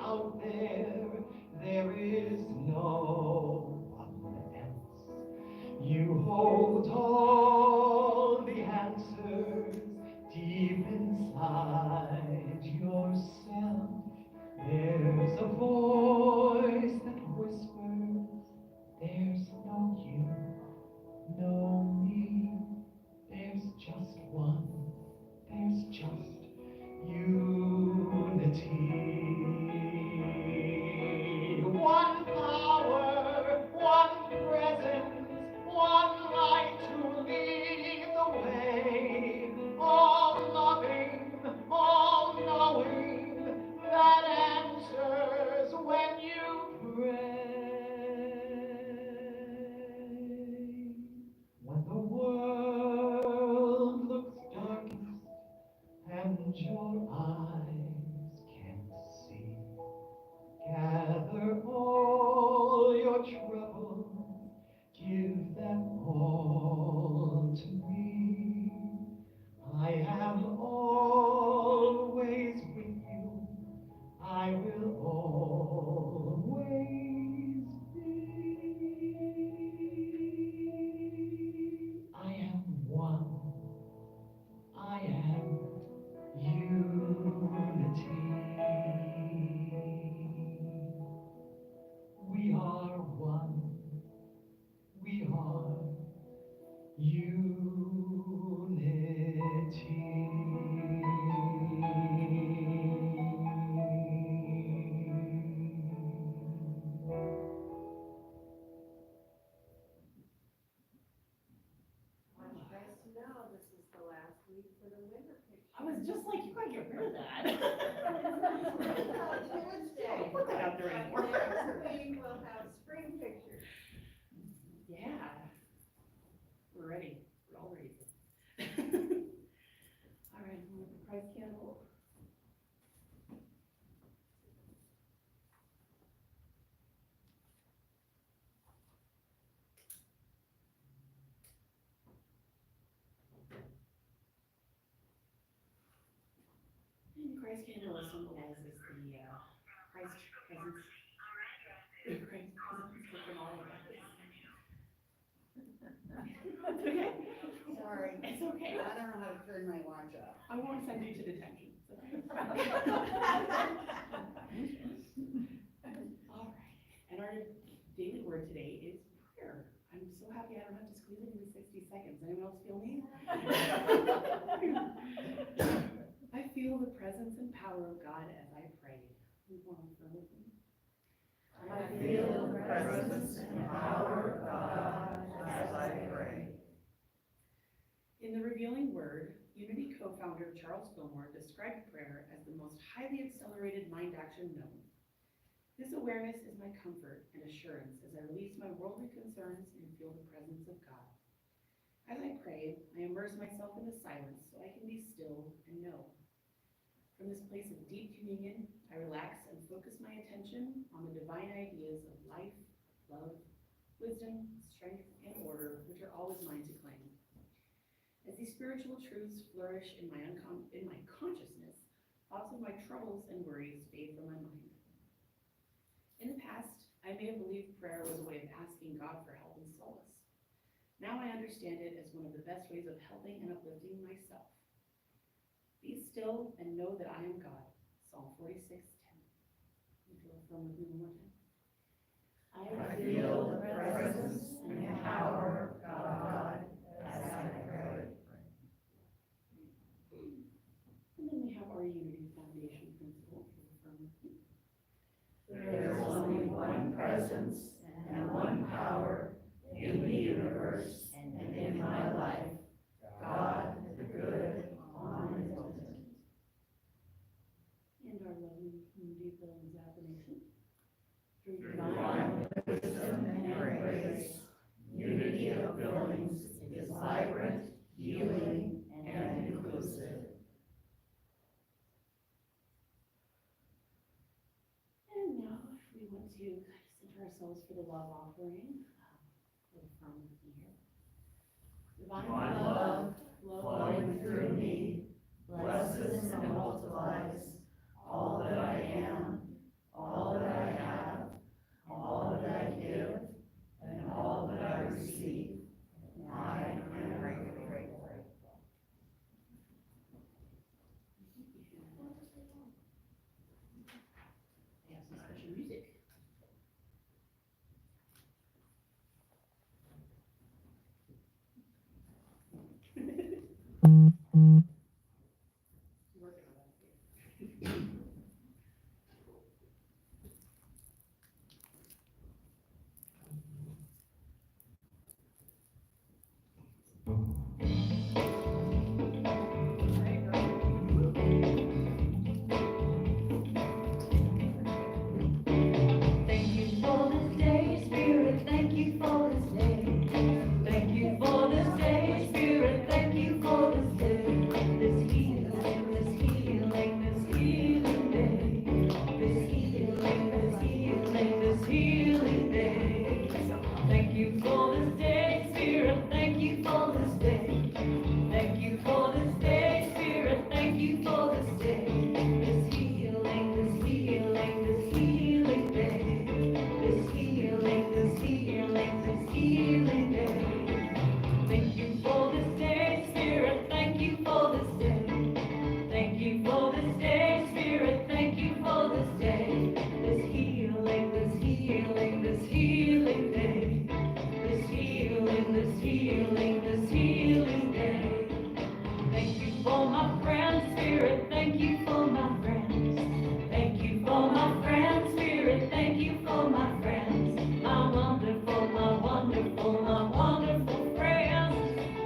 out there, there is no one else. You hold all the answers deep inside yourself. There's a voice that whispers, there's no you, no me, there's just one, there's just unity. One power, one presence, one light to lead the way. All loving, all knowing, that answers when you pray. When the world looks darkest and your eyes can't see, gather all your troubles, give them all to me. I am always with you, I will always be. I am one, I am unity. We are one, we are unity. I want you guys to know this is the last week for the winter picture. I was just like, you gotta get rid of that. Tuesday. Don't put that out there anymore. Next week we'll have spring pictures. Yeah. We're ready. We're all ready. All right, I'm gonna put the prize candle. And the Christ candle symbolizes the Christ presence. The Christ presence within all of us. It's okay. Sorry. It's okay. I don't know how to turn my watch off. I won't send you to detention. It's okay. All right. And our daily word today is prayer. I'm so happy I don't have to squeeze it into 60 seconds. Anyone else feel me? I feel the presence and power of God as I pray. We want to pray with me. I feel the presence and power of God as I pray. In the Revealing Word, Unity co-founder Charles Fillmore described prayer as the most highly accelerated mind action known. This awareness is my comfort and assurance as I release my worldly concerns and feel the presence of God. As I pray, I immerse myself in the silence so I can be still and know. From this place of deep communion, I relax and focus my attention on the divine ideas of life, love, wisdom, strength, and order, which are always mine to claim. As these spiritual truths flourish in my consciousness, thoughts of my troubles and worries fade from my mind. In the past, I may have believed prayer was a way of asking God for help and solace. Now I understand it as one of the best ways of helping and uplifting myself. Be still and know that I am God. Psalm 46:10. Would you affirm with me one more time? I feel the presence and power of God as I pray. And then we have our Unity Foundation principle. If you affirm with me. There is only one presence and one power in the universe and in my life. God, the good, omnipotent. And our loving community of Billings affirmation. Through divine wisdom and grace, Unity of Billings is vibrant, healing, and inclusive. And now, if we want to center ourselves for the love offering, we'll affirm with me here. Divine love flowing through me blesses and multiplies all that I am, all cue music. Working on that. Thank you for this day, Spirit, thank you for this day. Thank you for this day, Spirit, thank you for this day. This healing, this healing, this healing day. This healing, this healing, this healing day. Thank you for this day, Spirit, thank you for this day. Thank you for this day, Spirit, thank you for this day. This healing, this healing, this healing day. This healing, this healing, this healing day. Thank you for this day, Spirit, thank you for this day. Thank you for this day, Spirit, thank you for this day. This healing, this healing, this healing day. This healing, this healing, this healing day. Thank you for my friends, Spirit, thank you for my friends. Thank you for my friends, Spirit, thank you for my friends. My wonderful, my wonderful, my wonderful friends.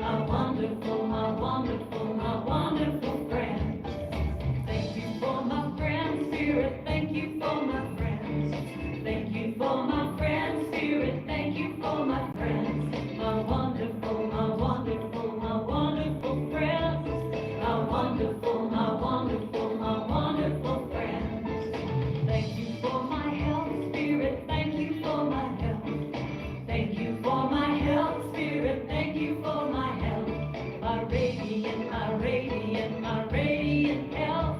My wonderful, my wonderful, my wonderful friends. Thank you for my friends, Spirit, thank you for my friends. Thank you for my friends, Spirit, thank you for my friends. My wonderful, my wonderful, my wonderful friends. My wonderful, my wonderful, my wonderful friends. Thank you for my health, Spirit, thank you for my health. Thank you for my health, Spirit, thank you for my health. My radiant, my radiant, my radiant health.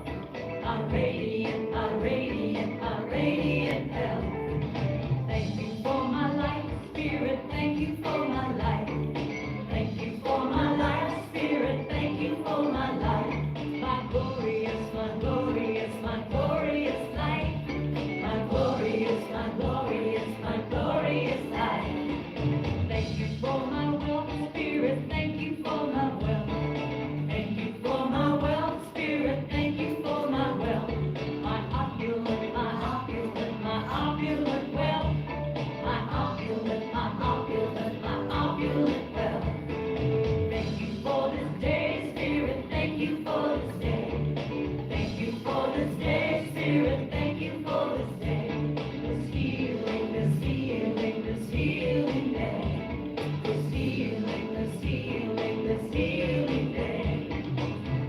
My radiant, my radiant, my radiant health. Thank you for my life, Spirit, thank you for my life. Thank you for my life, Spirit, thank you for my life. My glorious, my glorious, my glorious life. My glorious, my glorious, my glorious life. Thank you for my wealth, Spirit, thank you for my wealth. Thank you for my wealth, Spirit, thank you for my wealth. My opulent, my opulent, my opulent wealth. My opulent, my opulent, my opulent wealth. Thank you for this day, Spirit, thank you for this day. Thank you for this day, Spirit, thank you for this day. This healing, this healing, this healing day. This healing, this healing, this healing day.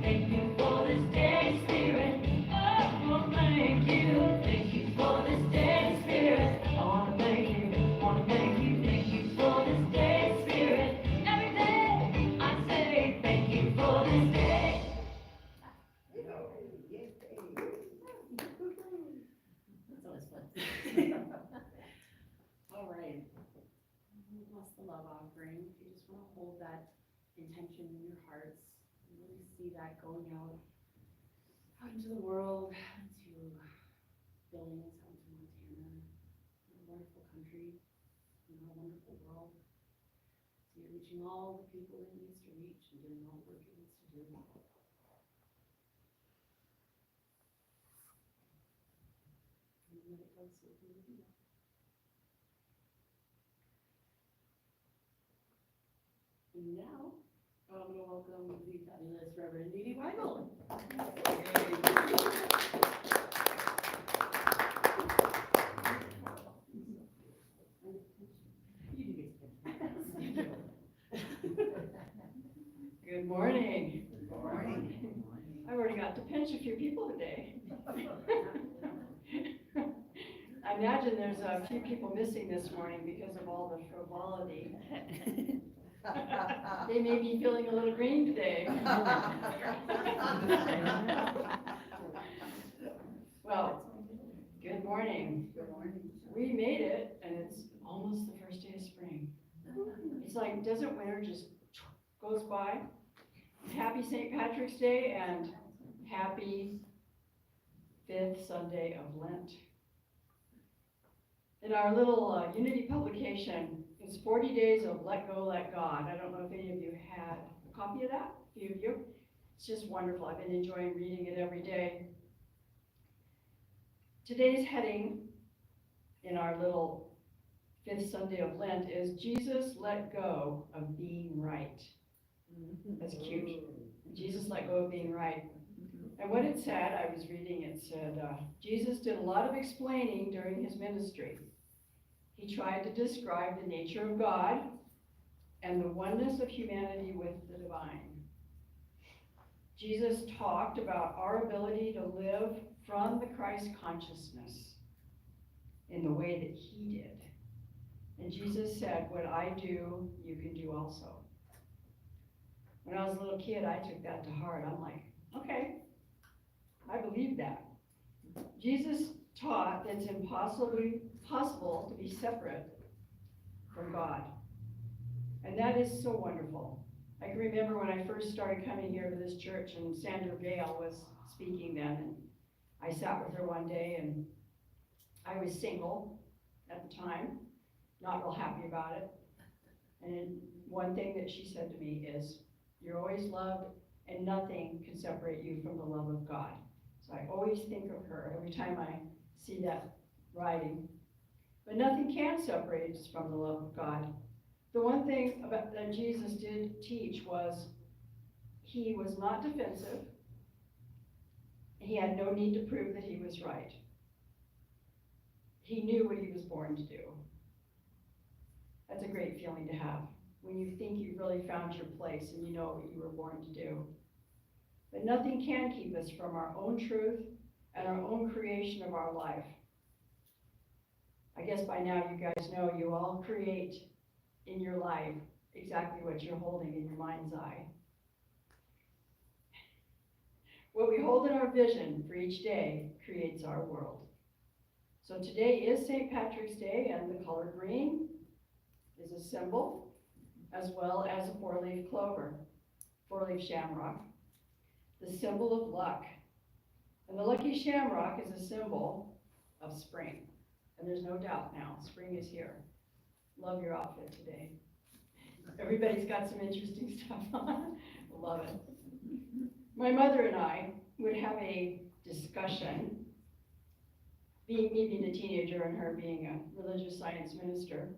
Thank you for this day, Spirit. Oh, thank you. Thank you for this day, Spirit. I want to thank you. I want to thank you. Thank you for this day, Spirit. Every day I say thank you for this day. That's always fun. All right. Bless the love offering. If you just want to hold that intention in your hearts, and really see that going out into the world, to Billings, out into Montana, a wonderful country, a wonderful world. So you're reaching all the people it needs to reach and doing all the work it needs to do. And let it go so we can do that. And now, I'm going to welcome the fabulous Rev Edee Weigel. Good morning. Good morning. I've already got to pinch a few people today. I imagine there's a few people missing this morning because of all the frivolity. They may be feeling a little green today. Well, good morning. Good morning. We made it, and it's almost the first day of spring. It's like, doesn't winter just goes by? Happy St. Patrick's Day and happy 5th Sunday of Lent. In our little Unity publication, it's 40 Days of Let Go, Let God. I don't know if any of you had a copy of that, a few of you. It's just wonderful. I've been enjoying reading it every day. Today's heading in our little fifth Sunday of Lent is Jesus let go of being right. That's cute. Jesus let go of being right. And what it said, I was reading, it said, Jesus did a lot of explaining during his ministry. He tried to describe the nature of God and the oneness of humanity with the divine. Jesus talked about our ability to live from the Christ consciousness in the way that he did. And Jesus said, what I do, you can do also. When I was a little kid, I took that to heart. I'm like, okay, I believe that. Jesus taught that it's possible to be separate from God. And that is so wonderful. I can remember when I first started coming here to this church, and Sandra Gale was speaking then, and I sat with her one day, and I was single at the time, not real happy about it. And one thing that she said to me is, you're always loved, and nothing can separate you from the love of God. So I always think of her every time I see that writing. But nothing can separate us from the love of God. The one thing about that Jesus did teach was he was not defensive. He had no need to prove that he was right. He knew what he was born to do. That's a great feeling to have, when you think you've really found your place and you know what you were born to do. But nothing can keep us from our own truth and our own creation of our life. I guess by now you guys know you all create in your life exactly what you're holding in your mind's eye. What we hold in our vision for each day creates our world. So today is St. Patrick's Day, and the color green is a symbol, as well as a four-leaf clover, four-leaf shamrock, the symbol of luck. And the lucky shamrock is a symbol of spring. And there's no doubt now, spring is here. Love your outfit today. Everybody's got some interesting stuff on. Love it. My mother and I would have a discussion, me being a teenager and her being a religious science minister.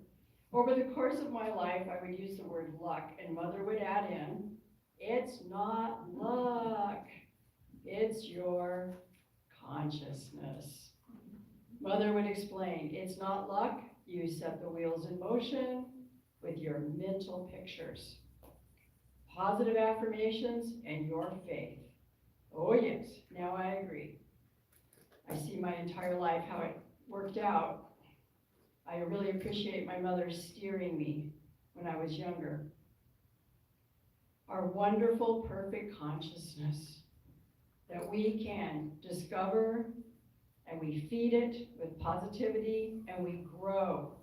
Over the course of my life, I would use the word luck, and Mother would add in, it's not luck, it's your consciousness. Mother would explain, it's not luck, you set the wheels in motion with your mental pictures. Positive affirmations and your faith. Oh yes, now I agree. I see my entire life how it worked out. I really appreciate my mother steering me when I was younger. Our wonderful, perfect consciousness that we can discover, and we feed it with positivity, and we grow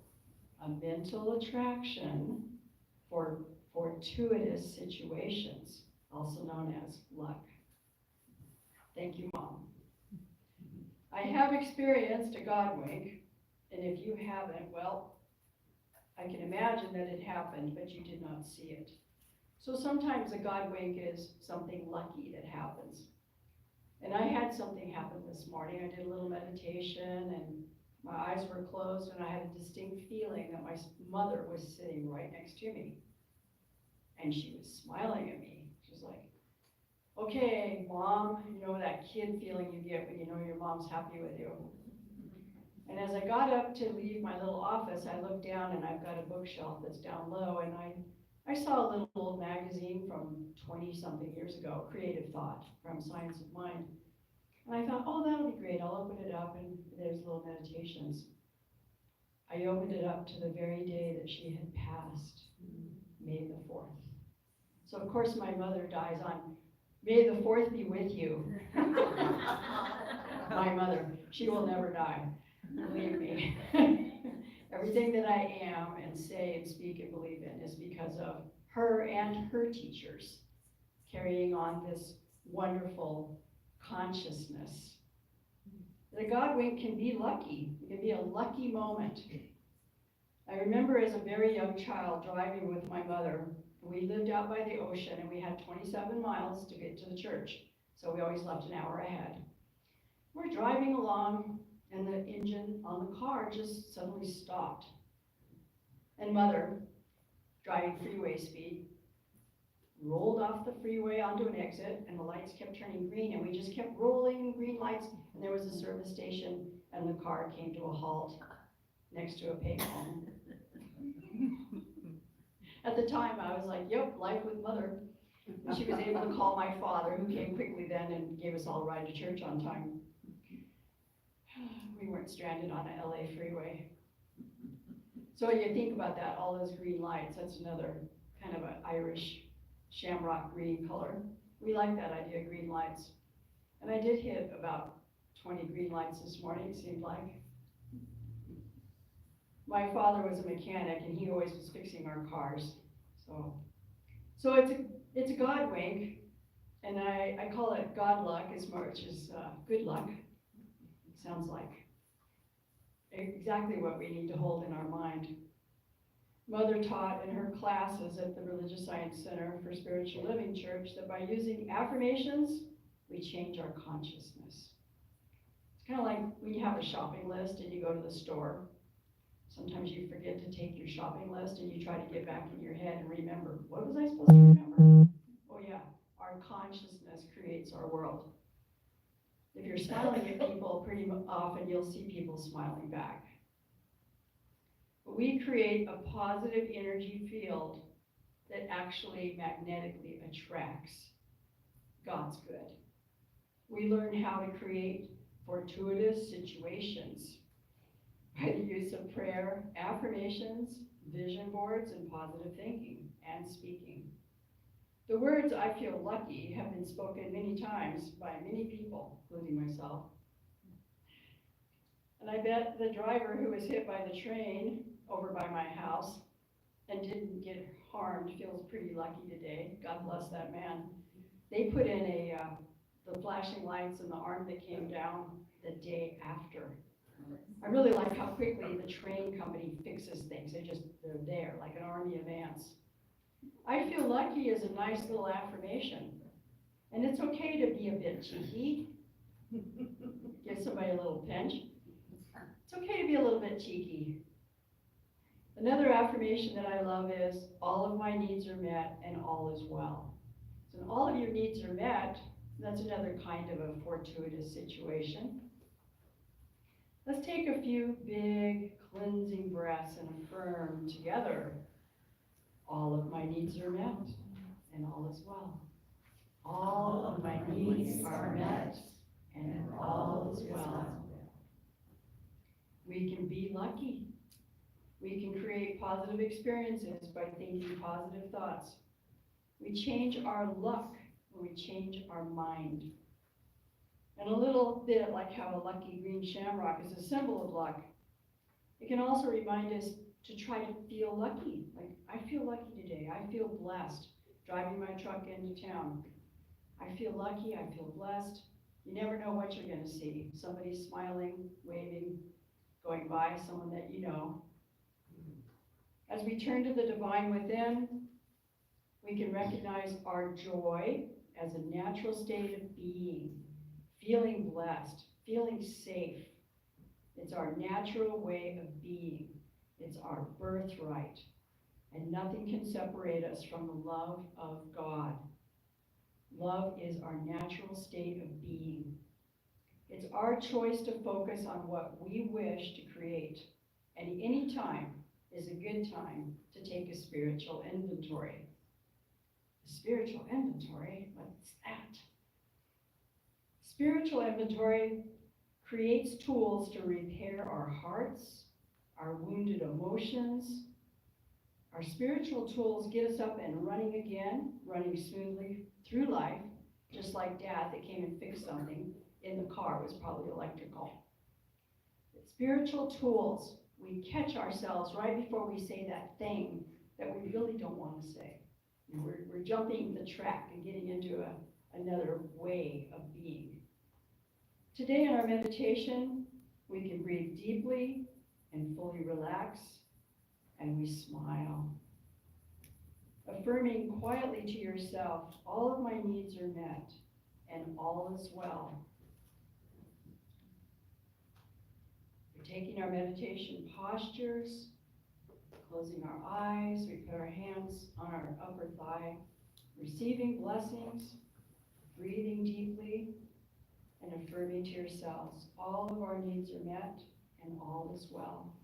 a mental attraction for fortuitous situations, also known as luck. Thank you, Mom. I have experienced a God wink, and if you haven't, well, I can imagine that it happened, but you did not see it. So sometimes a God wink is something lucky that happens. And I had something happen this morning. I did a little meditation, and my eyes were closed, and I had a distinct feeling that my mother was sitting right next to me. And she was smiling at me. She was like, okay, Mom, you know that kid feeling you get when you know your mom's happy with you. And as I got up to leave my little office, I looked down, and I've got a bookshelf that's down low, and I saw a little old magazine from 20-something years ago, Creative Thought, from Science of Mind. And I thought, oh, that'll be great. I'll open it up, and there's little meditations. I opened it up to the very day that she had passed, May the 4th. So, of course, my mother dies on, May the 4th be with you. My mother, she will never die, believe me. Everything that I am and say and speak and believe in is because of her and her teachers carrying on this wonderful consciousness. The God wink can be lucky. It can be a lucky moment. I remember as a very young child driving with my mother. We lived out by the ocean and we had 27 miles to get to the church. So we always left an hour ahead. We're driving along and the engine on the car just suddenly stopped. And mother, driving freeway speed, rolled off the freeway onto an exit and the lights kept turning green and we just kept rolling green lights and there was a service station and the car came to a halt next to a payphone. At the time I was like, yep, life with mother. And she was able to call my father, who came quickly then and gave us all a ride to church on time. We weren't stranded on a LA freeway. So you think about that, all those green lights, that's another kind of an Irish shamrock green color. We like that idea, green lights. And I did hit about 20 green lights this morning, it seemed like. My father was a mechanic and he always was fixing our cars. So it's a God wink, and I call it God luck as much as good luck. It sounds like exactly what we need to hold in our mind. Mother taught in her classes at the Religious Science Center for Spiritual Living Church that by using affirmations, we change our consciousness. It's kind of like when you have a shopping list and you go to the store. Sometimes you forget to take your shopping list and you try to get back in your head and remember, what was I supposed to remember? Oh yeah, our consciousness creates our world. If you're smiling at people, pretty often you'll see people smiling back. But we create a positive energy field that actually magnetically attracts God's good. We learn how to create fortuitous situations by the use of prayer, affirmations, vision boards, and positive thinking and speaking. The words "I feel lucky" have been spoken many times by many people, including myself. And I bet the driver who was hit by the train over by my house and didn't get harmed feels pretty lucky today. God bless that man. They put in the flashing lights in the arm that came down the day after. I really like how quickly the train company fixes things. They're there, like an army of ants. I feel lucky is a nice little affirmation. And it's okay to be a bit cheeky. Give somebody a little pinch. It's okay to be a little bit cheeky. Another affirmation that I love is, all of my needs are met and all is well. So when all of your needs are met, that's another kind of a fortuitous situation. Let's take a few big cleansing breaths and affirm together. All of my needs are met and all is well. All of my needs are met and all is well. We can be lucky. We can create positive experiences by thinking positive thoughts. We change our luck when we change our mind. And a little bit like how a lucky green shamrock is a symbol of luck, it can also remind us to try to feel lucky. Like, I feel lucky today. I feel blessed driving my truck into town. I feel lucky. I feel blessed. You never know what you're going to see. Somebody smiling, waving, going by, someone that you know. As we turn to the divine within, we can recognize our joy as a natural state of being. Feeling blessed, feeling safe. It's our natural way of being. It's our birthright. And nothing can separate us from the love of God. Love is our natural state of being. It's our choice to focus on what we wish to create. And any time is a good time to take a spiritual inventory. A spiritual inventory? What's that? Spiritual inventory creates tools to repair our hearts, our wounded emotions. Our spiritual tools get us up and running again, running smoothly through life, just like Dad that came and fixed something in the car. It was probably electrical. Spiritual tools, we catch ourselves right before we say that thing that we really don't want to say. You know, we're jumping the track and getting into another way of being. Today in our meditation, we can breathe deeply and fully relax, and we smile. Affirming quietly to yourself, all of my needs are met, and all is well. We're taking our meditation postures, closing our eyes, we put our hands on our upper thigh, receiving blessings, breathing deeply, and affirming to yourselves, all of our needs are met and all is well.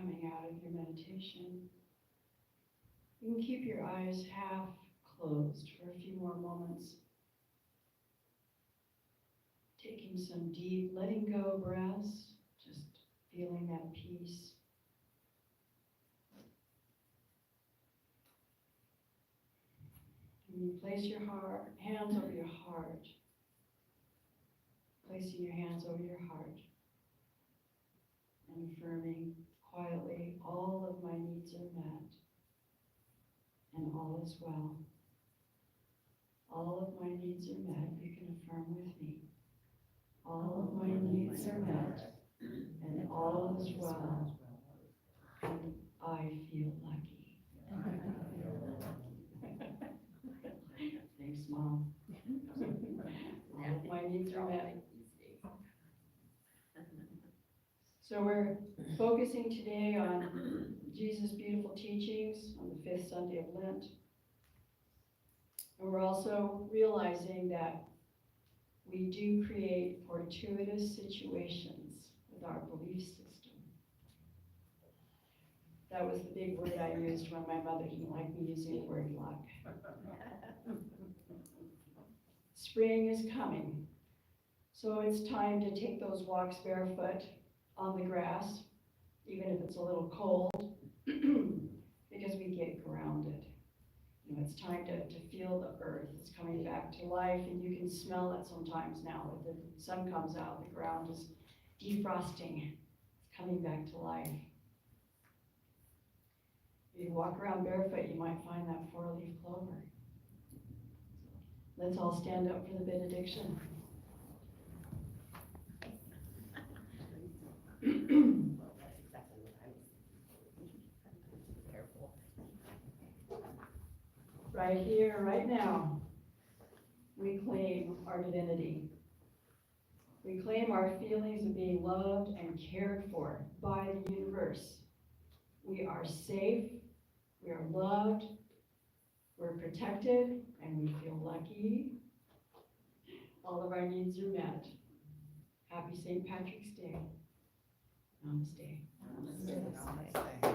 coming out of your meditation. You can keep your eyes half closed for a few more moments. Taking some deep letting go breaths, just feeling that peace. And you place your hands over your heart. Placing your hands over your heart. And affirming quietly, all of my needs are met. And all is well. All of my needs are met. You can affirm with me. All of my needs are met. And all is well. And I feel lucky. Thanks, Mom. All of my needs are met. So we're focusing today on Jesus' beautiful teachings on the 5th Sunday of Lent. And we're also realizing that we do create fortuitous situations with our belief system. That was the big word I used when my mother didn't like me using the word luck. Spring is coming, so it's time to take those walks barefoot on the grass, even if it's a little cold, because we get grounded. You know, it's time to feel the earth. It's coming back to life, and you can smell it sometimes now. When the sun comes out, the ground is defrosting. It's coming back to life. If you walk around barefoot, you might find that 4-leaf clover. Let's all stand up for the benediction. Right here, right now, we claim our divinity. We claim our feelings of being loved and cared for by the universe. We are safe, we are loved, we're protected, and we feel lucky. All of our needs are met. Happy St. Patrick's Day. Namaste. Namaste.